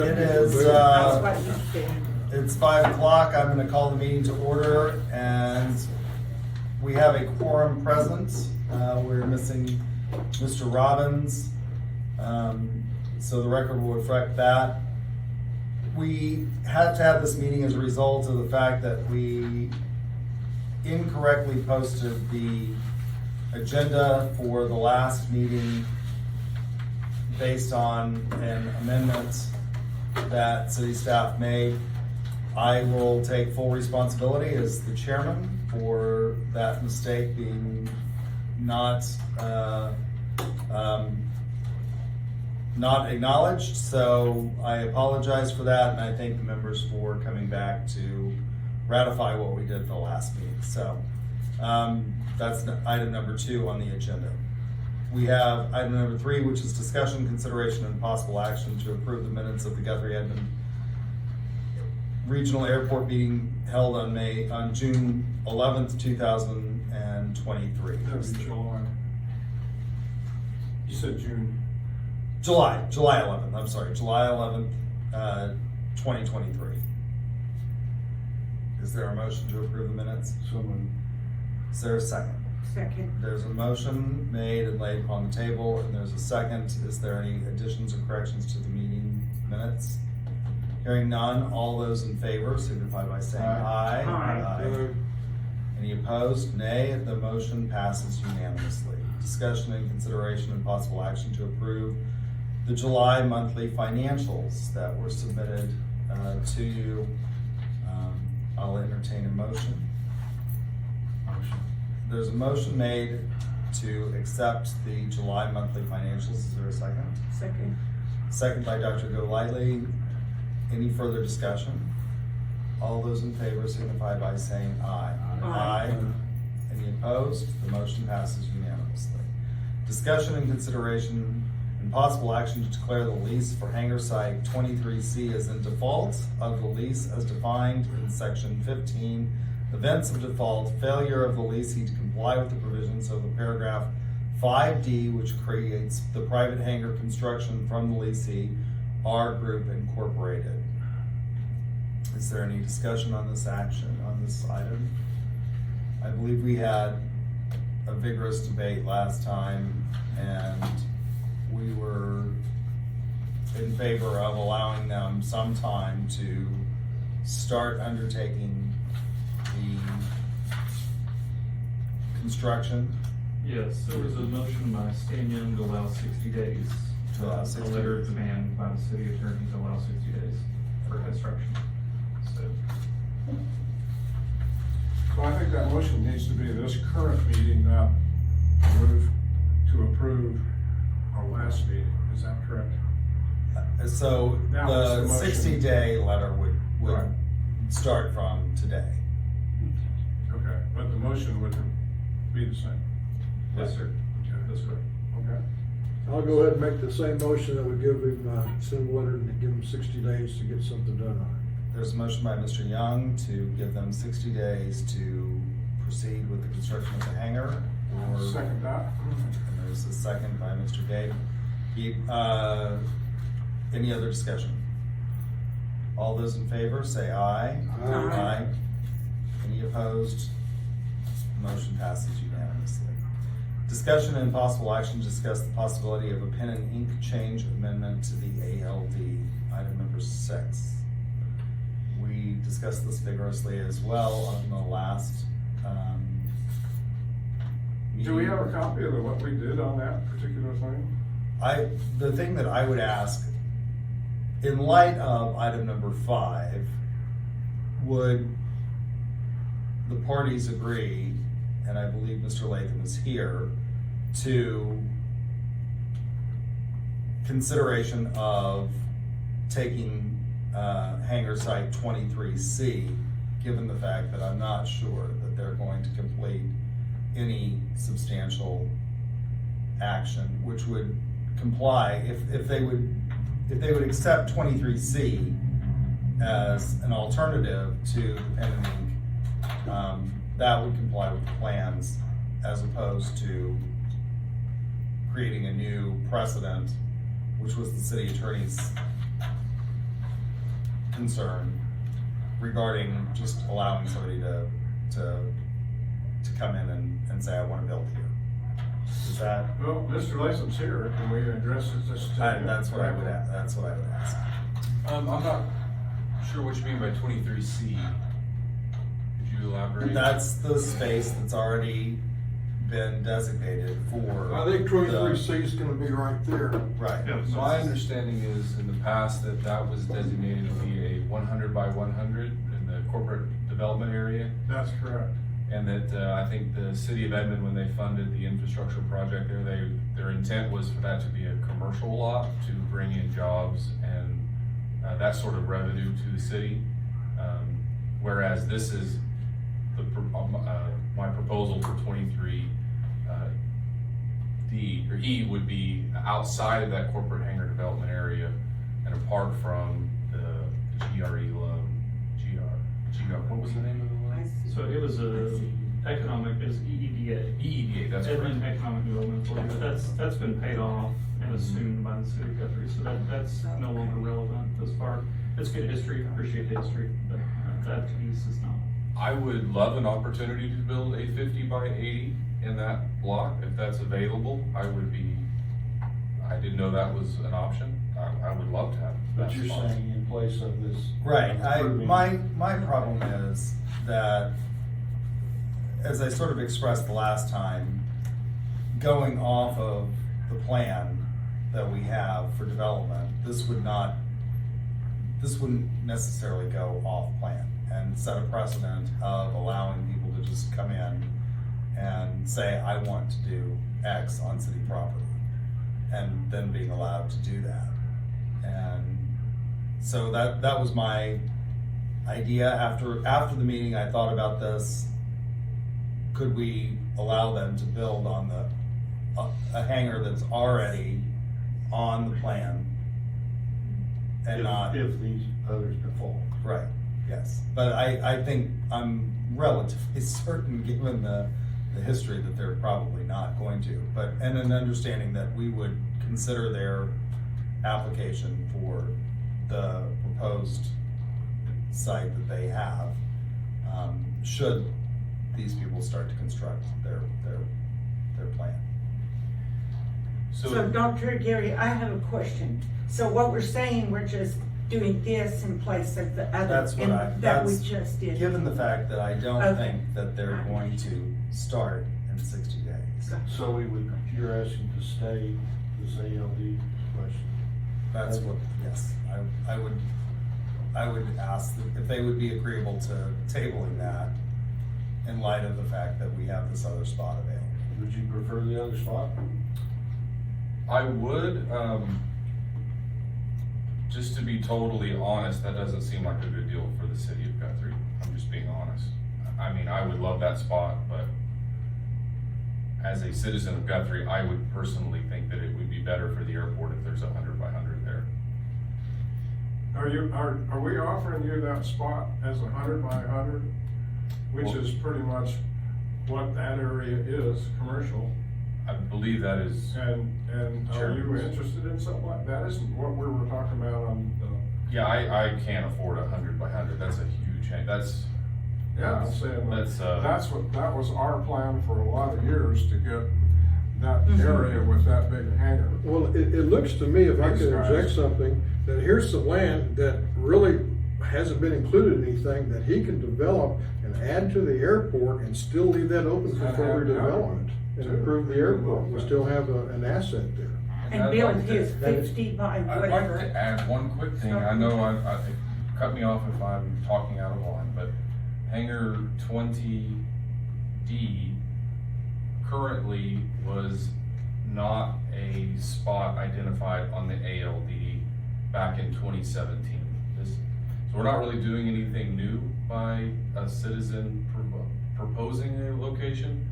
It is, it's 5 o'clock. I'm going to call the meeting to order, and we have a quorum present. We're missing Mr. Robbins, so the record will reflect that. We had to have this meeting as a result of the fact that we incorrectly posted the agenda for the last meeting based on an amendment that city staff made. I will take full responsibility as the chairman for that mistake being not acknowledged. So I apologize for that, and I thank the members for coming back to ratify what we did for the last meeting. So that's item number 2 on the agenda. We have item number 3, which is discussion, consideration, and possible action to approve the minutes of the Guthrie-Edmond Regional Airport meeting held on June 11th, 2023. That was July. You said June. July 11th, I'm sorry, July 11th, 2023. Is there a motion to approve the minutes? Someone. Is there a second? Second. There's a motion made and laid upon the table, and there's a second. Is there any additions or corrections to the meeting minutes? Hearing none, all those in favor signify by saying aye. Aye. Any opposed? Nay. The motion passes unanimously. Discussion and consideration and possible action to approve the July monthly financials that were submitted to you. I'll entertain a motion. There's a motion made to accept the July monthly financials. Is there a second? Second. Second by Dr. Golightly. Any further discussion? All those in favor signify by saying aye. Aye. Any opposed? The motion passes unanimously. Discussion and consideration and possible action to declare the lease for hangar site 23C as in default of the lease as defined in section 15. Events of default, failure of the leasee to comply with the provisions of the paragraph 5D, which creates the private hangar construction from the leasee, R Group Incorporated. Is there any discussion on this action, on this item? I believe we had a vigorous debate last time, and we were in favor of allowing them some time to start undertaking the construction. Yes, there was a motion by Stan Young to allow 60 days. To allow 60 A letter of days. demand by the city attorney to allow 60 days for construction. So I think that motion needs to be this current meeting, not move to approve our last meeting. Is that correct? So That was the the motion. 60-day letter would Right. start from today. Okay, but the motion would be the same. Yes, sir. Okay. That's correct. Okay. I'll go ahead and make the same motion that would give him, send a letter and give him 60 days to get something done on There's a motion by Mr. Young to give them 60 days to proceed with the construction of the hangar. Or, Second that. and there's a second by Mr. Gabe. Any other discussion? All those in favor say aye. Aye. Any opposed? Motion passes unanimously. Discussion and possible action to discuss the possibility of a pen and ink change amendment to the ALD, item number 6. We discussed this vigorously as well on the last Do we meeting. have a copy of what we did on that particular thing? The thing that I would ask, in light of item number 5, would the parties agree, and I believe Mr. Latham is here, to consideration of taking hangar site 23C, given the fact that I'm not sure that they're going to complete any substantial action, which would comply if they would accept 23C as an alternative to the pen and ink, that would comply with the plans as opposed to creating a new precedent, which was the city attorney's concern regarding just allowing somebody to come in and say, I wanna build here. Is that, Well, Mr. Lason's here, can we address this? that's what I would ask. I'm not sure what you mean by 23C. Could you elaborate? That's the space that's already been designated for. I think 23C is gonna be right there. Right. Yeah. My understanding is in the past that was designated to be a 100 by 100 in the corporate development area. That's correct. And that I think the city of Edmond, when they funded the infrastructure project there, their intent was for that to be a commercial lot to bring in jobs and that sort of revenue to the city. Whereas this is my proposal for 23 D or E would be outside of that corporate hangar development area and apart from the GRE loan. What was the name of the loan? So it was EEDA. EEDA, that's Edmond correct. Economic Development Authority, but that's been paid off and assumed by the city of Guthrie, so that's no longer relevant as far, it's good history, appreciate the history, but that piece is not. I would love an opportunity to build a 50 by 80 in that block, if that's available. I didn't know that was an option. I would love to have that But you're spot. saying in place of this. Right, approving- my problem is that, as I sort of expressed the last time, going off of the plan that we have for development, this wouldn't necessarily go off plan and set a precedent of allowing people to just come in and say, I want to do X on city property, and then being allowed to do that. And so that was my idea. After the meeting, I thought about this. Could we allow them to build on a hangar that's already on the plan and not? If these others default. Right, yes. But I think I'm relatively certain, given the history, that they're probably not going to. But, and an understanding that we would consider their application for the proposed site that they have, should these people start to construct their plan. So Dr. Gary, I have a question. So what we're saying, we're just doing this in place of the other, That's what that we that's, just did. given the fact that I don't Okay. think that they're going to start in 60 days. So you're asking to stay this ALD question. That's what, yes, I would ask if they would be agreeable to tabling that in light of the fact that we have this other spot available. Would you prefer the other spot? I would, just to be totally honest, that doesn't seem like a good deal for the city of Guthrie. I'm just being honest. I mean, I would love that spot, but as a citizen of Guthrie, I would personally think that it would be better for the airport if there's 100 by 100 there. Are we offering you that spot as 100 by 100? Which is pretty much what that area is, commercial. I believe that is, And are you Sure. interested in something like that? Isn't what we were talking about on the, yeah, I can't afford 100 by 100. That's a huge, that's, yeah, I'm saying that was our plan for a lot of years, to get that area with that big hangar. Well, it looks to me, if I These could guys. interject something, that here's some land that really hasn't been included in anything that he can develop and add to the airport and still leave that open for And further have development and too. improve the airport. We still have an asset there. And I'd build like to- his 50 by I'd like whatever. to add one quick thing. I know cut me off if I'm talking out of line, but hangar 20D currently was not a spot identified on the ALD back in 2017. So we're not really doing anything new by a citizen proposing a location.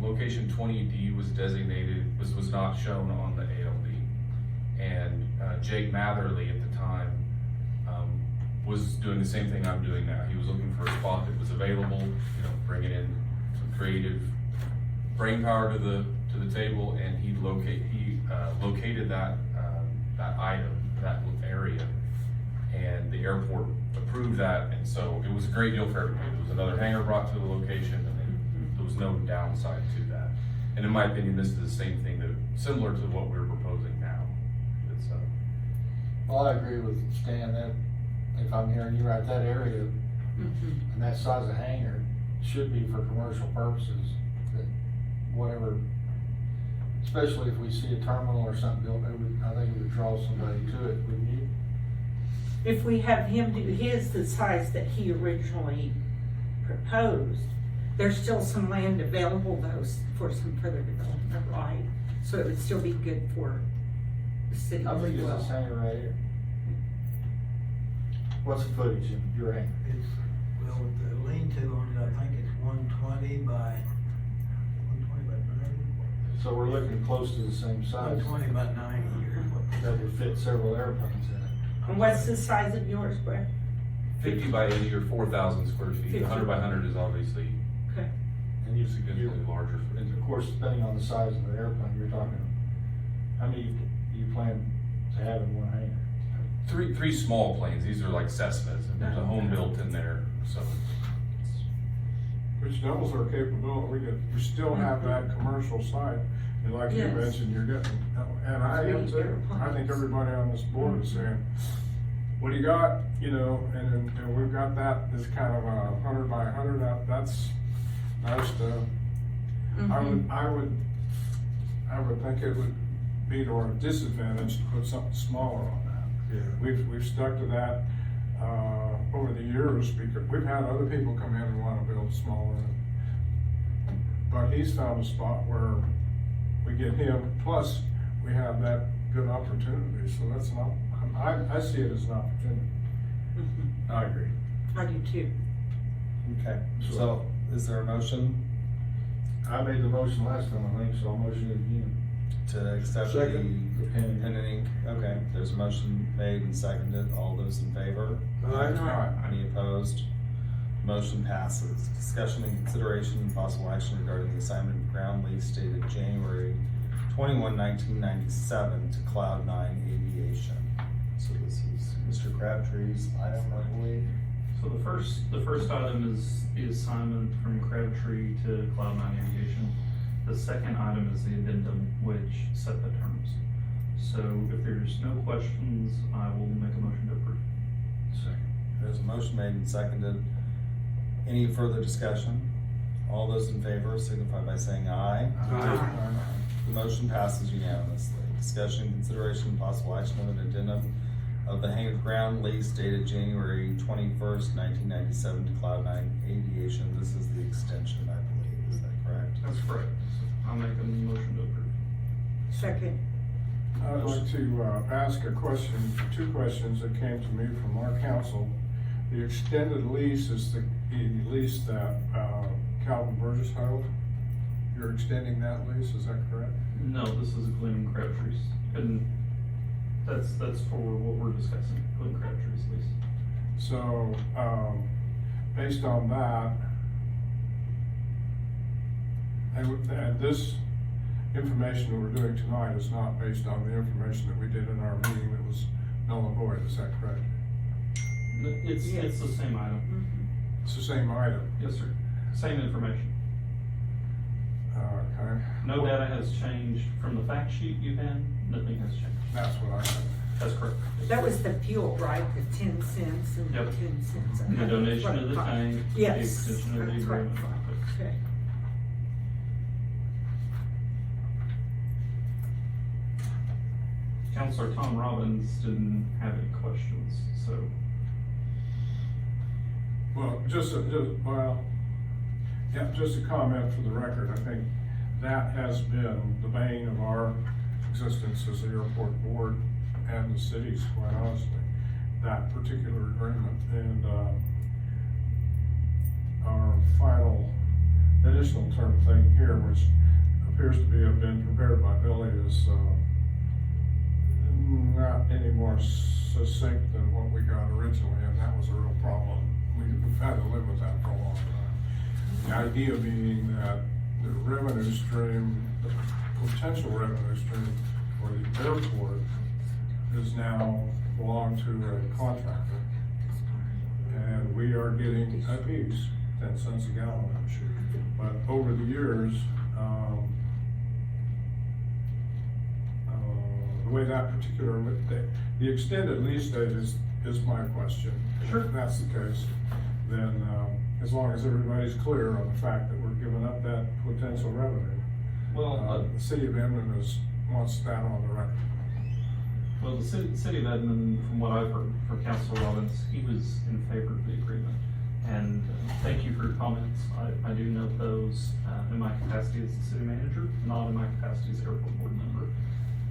Location 20D was designated, was not shown on the ALD. And Jake Matherly at the time was doing the same thing I'm doing now. He was looking for a spot that was available, bringing in some creative brainpower to the table, and he located that item, that area. And the airport approved that, and so it was a great deal for everybody. There was another hangar brought to the location, and there was no downside to that. And in my opinion, this is the same thing that, similar to what we're proposing now. It's, Well, I agree with Stan, that, if I'm hearing you right, that area and that size of hangar should be for commercial purposes, that whatever, especially if we see a terminal or something built, I think it would draw somebody to it, wouldn't you? If we have him do his the size that he originally proposed, there's still some land available though for some further development, right? So it would still be good for the city How as big is well. this hangar right here? What's the footage in your hangar? It's, well, with the lean-to on it, I think it's 120 by 90. So we're looking close to the same size. 120 by 90 or what? That would fit several airplanes in it. And what's the size of yours, Brett? 50 by 80 or 4,000 square feet. 50. 100 by 100 is obviously Okay. And you, significantly larger. and of course, depending on the size of the airplane, you're talking, how many do you plan to have in one hangar? Three small planes. These are like Cessnas, and there's a home built in there, so. Which doubles our capability, we still have that commercial side, and like you Yes. mentioned, you're getting, and I am Three too. I think airplanes. everybody on this board is saying, what do you got, you know, and we've got that, this kind of a 100 by 100, that's nice to, I would think it would be to our disadvantage to put something smaller on that. Yeah. We've stuck to that, over the years, because we've had other people come in and wanna build smaller. But he's found a spot where we get him, plus we have that good opportunity, so that's not, I see it as an opportunity. I agree. I do too. Okay, so is there a motion I made the motion last time, I think, so I'll motion it again. to accept the Second. Penny. Pen and ink? Okay, there's a motion made and seconded. All those in favor? Aye. Any opposed? Motion passes. Discussion and consideration and possible action regarding the assignment of ground lease dated January 21, 1997 to Cloud9 Aviation. So this is Mr. Crabtree's item, I believe. So the first item is the assignment from Crabtree to Cloud9 Aviation. The second item is the addendum, which set the terms. So if there's no questions, I will make a motion to approve. Second. There's a motion made and seconded. Any further discussion? All those in favor signify by saying aye. Aye. The motion passes unanimously. Discussion, consideration, and possible action of an addendum of the hangar ground lease dated January 21st, 1997 to Cloud9 Aviation. This is the extension, I believe. Is that correct? That's correct. I'll make a motion to approve. Second. I'd like to ask a question, two questions that came to me from our council. The extended lease is the lease that Calvin Burgess held. You're extending that lease, is that correct? No, this is Glenn Crabtree's, and that's for what we're discussing, Glenn Crabtree's lease. So, based on that, and this information that we're doing tonight is not based on the information that we did in our meeting that was null and void, is that correct? It's the same item. It's the same item. Yes, sir. Same information. Okay. No data has changed from the fact sheet you had. Nothing has changed. That's what I said. That's correct. That was the fuel, right? The 10 cents and Yep. 10 cents. The donation of the tank. Yes. The extension of the That's right. agreement. Okay. Counselor Tom Robbins didn't have any questions, so. Well, just a comment for the record. I think that has been the bane of our existence as the airport board and the cities, quite honestly, that particular agreement. And, our final additional term thing here, which appears to have been prepared by Billy, is, not any more succinct than what we got originally, and that was a real problem. We've had to live with that for a long time. The idea being that the revenue stream, the potential revenue stream for the airport is now belong to a contractor, are getting a piece, 10 cents a gallon. But over the years, the way that particular, the extended lease date is my question. Sure. If that's the case, then as long as everybody's clear on the fact that we're giving up that potential revenue. Well, The city of Edmond wants that on the record. Well, the city of Edmond, from what I've heard from Councilor Robbins, he was in favor of the agreement. And thank you for your comments. I do note those in my capacity as the city manager, not in my capacity as airport board member.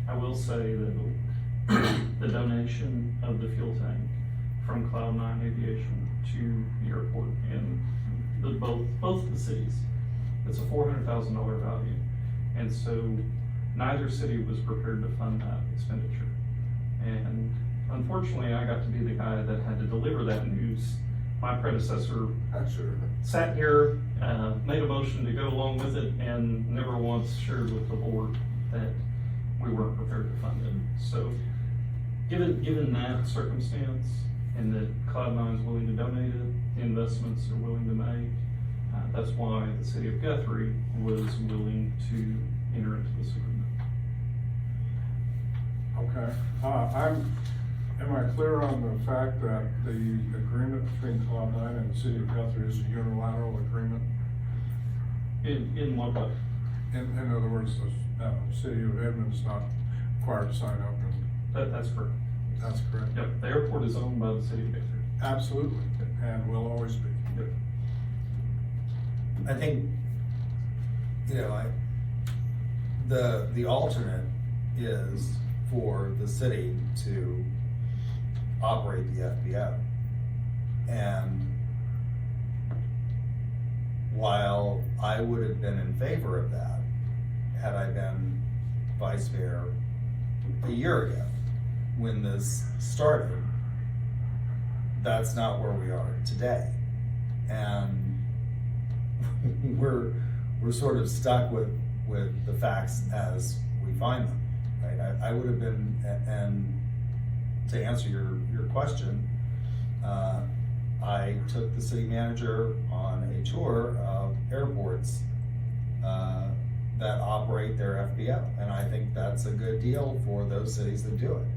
I will say that the donation of the fuel tank from Cloud9 Aviation to the airport and both of the cities, it's a $400,000 value. And so neither city was prepared to fund that expenditure. And unfortunately, I got to be the guy that had to deliver that news. My predecessor sat here, made a motion to go along with it, and never once shared with the board that we weren't prepared to fund it. So, given that circumstance, and that Cloud9 is willing to donate it, the investments are willing to make, that's why the city of Guthrie was willing to enter into this agreement. Okay, am I clear on the fact that the agreement between Cloud9 and the city of Guthrie is a unilateral agreement? In what way? In other words, the city of Edmond is not required to sign up, and That's correct. that's correct? Yep, the airport is owned by the city of Guthrie. Absolutely, and will always be. Yep. I think, the alternate is for the city to operate the FBO. And while I would have been in favor of that, had I been vice mayor a year ago, when this started, that's not where we are today. And we're sort of stuck with the facts as we find them, right? I would have been, and to answer your question, I took the city manager on a tour of airports that operate their FBO, and I think that's a good deal for those cities that do it.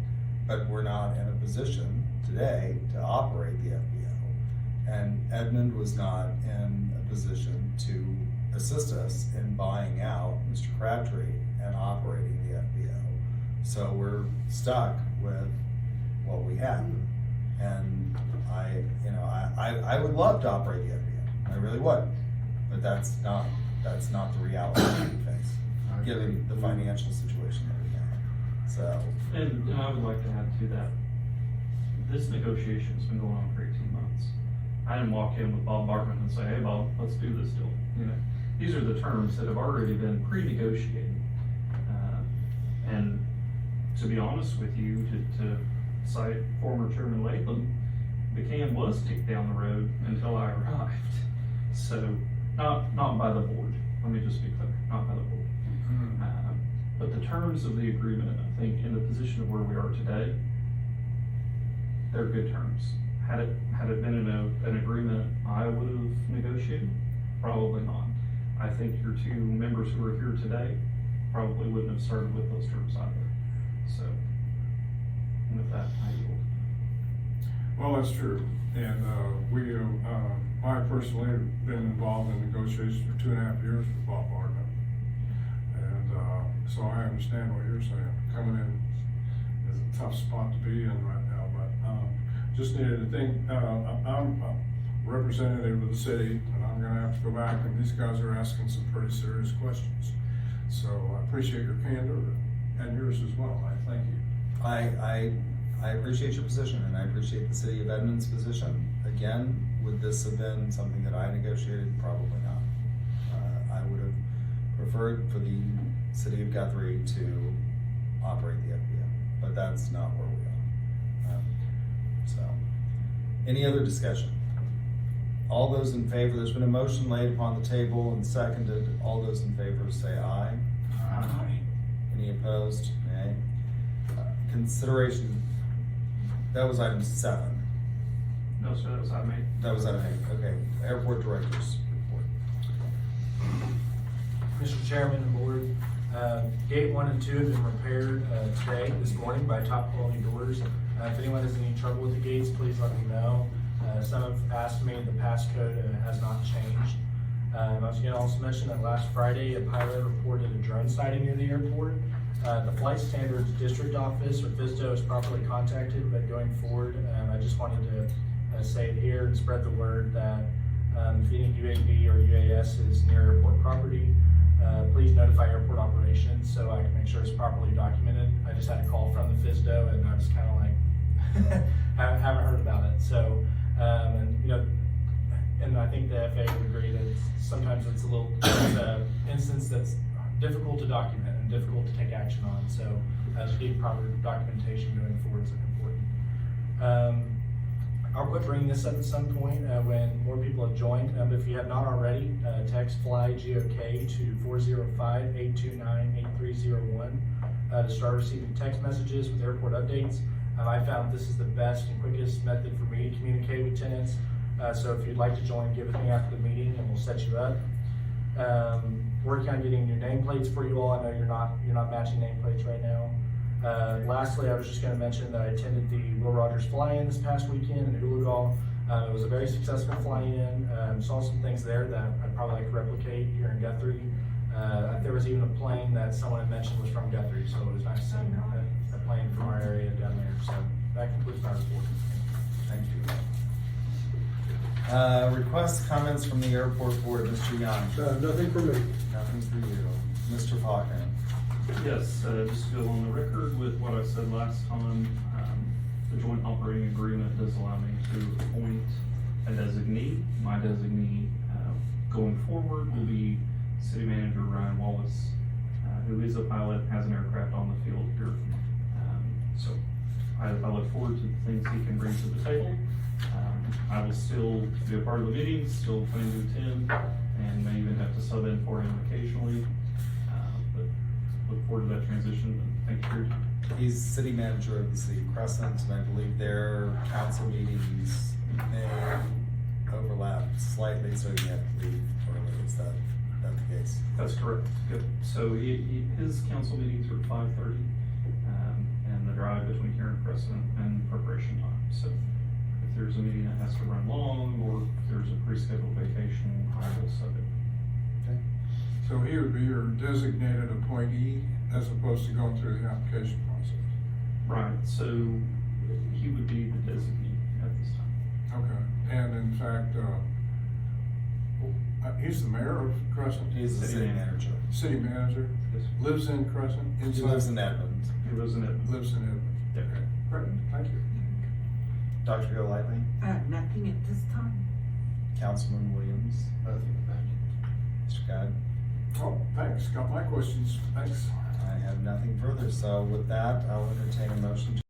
But we're not in a position today to operate the FBO, and Edmond was not in a position to assist us in buying out Mr. Crabtree and operating the FBO. So we're stuck with what we have. And I would love to operate the FBO, I really would, but that's not the reality we face, given the financial situation that we have. So. And I would like to add to that, this negotiation's been going on for 18 months. I didn't walk in with Bob Bartman and say, hey Bob, let's do this deal. These are the terms that have already been pre-negotiated. And to be honest with you, to cite former Chairman Latham, the can was kicked down the road until I arrived. So, not by the board, let me just be clear, not by the board. But the terms of the agreement, I think, in the position of where we are today, they're good terms. Had it been an agreement I would have negotiated? Probably not. I think your two members who are here today probably wouldn't have started with those terms either. So, and with that, I yield. Well, that's true, and I personally have been involved in negotiations for 2.5 years with Bob Bartman. And so I understand what you're saying. Coming in is a tough spot to be in right now, but just needed to think, I'm a representative of the city, and I'm gonna have to go back, and these guys are asking some pretty serious questions. So I appreciate your candor and yours as well. I thank you. I appreciate your position, and I appreciate the city of Edmond's position. Again, would this have been something that I negotiated? Probably not. I would have preferred for the city of Guthrie to operate the FBO, but that's not where we are. So, any other discussion? All those in favor, there's been a motion laid upon the table and seconded. All those in favor say aye. Aye. Any opposed? Nay. Consideration, that was item 7. No, sir, that was item eight. That was item 8, okay. Airport directors report. Mr. Chairman and Board, gate 1 and 2 have been repaired today, this morning, by Top Quality Doors. If anyone has any trouble with the gates, please let me know. Some have asked me, the passcode has not changed. I was going to also mention that last Friday, a pilot reported a drone sighting near the airport. The Flight Standards District Office, or FSDO, is properly contacted, but going forward, I just wanted to say it here and spread the word that if any UAV or UAS is near airport property, please notify airport operations so I can make sure it's properly documented. I just had a call from the FSDO and I was kind of like, haven't heard about it. So, and I think the FAA would agree that sometimes it's an instance that's difficult to document and difficult to take action on. So, to keep proper documentation going forward is important. I'll quit bringing this up at some point when more people have joined. If you have not already, text FLY GOK to 405-829-8301 to start receiving text messages with airport updates. I found this is the best and quickest method for me to communicate with tenants. So if you'd like to join, give it to me after the meeting and we'll set you up. Working on getting new nameplates for you all. I know you're not matching nameplates right now. Lastly, I was just going to mention that I attended the Will Rogers fly-in this past weekend in Ulugal. It was a very successful fly-in. Saw some things there that I'd probably like to replicate here in Guthrie. There was even a plane that someone had mentioned was from Guthrie, so it was nice seeing a plane from our area down there. So that concludes my report. Thank you. Requests, comments from the airport board, Mr. Young. Nothing for me. Nothing for you. Mr. Faulkner. Yes, just to go on the record with what I said last time, the joint operating agreement does allow me to appoint a designee. My designee going forward will be City Manager Ryan Wallace, who is a pilot, has an aircraft on the field here. So I look forward to the things he can bring to the table. I will still be a part of the meetings, still plan to attend, and may even have to sub in for him occasionally. But look forward to that transition, and thank you for your time. He's city manager of the city of Crescent, and I believe their council meetings may overlap slightly, so you have to leave early. Is that the case? That's correct. Good. So his council meetings are 5:30, and the drive between here and Crescent and preparation time. So if there's a meeting that has to run long, or if there's a pre-scheduled vacation, I will sub it. Okay. So he would be your designated appointee as opposed to going through the application process? Right. So he would be the designee at this time. Okay, and in fact, he's the mayor of Crescent? He's the city manager. City manager, Yes. lives in Crescent? He inside- lives in Edmond. He lives in Edmond. Lives in Edmond. Yep. Okay, great, thank you. Dr. Golightly, Nothing at this time. Councilman Williams, Nothing, thank you. Mr. Guy. Oh, thanks, got my questions, thanks. I have nothing further, so with that, I'll entertain a motion to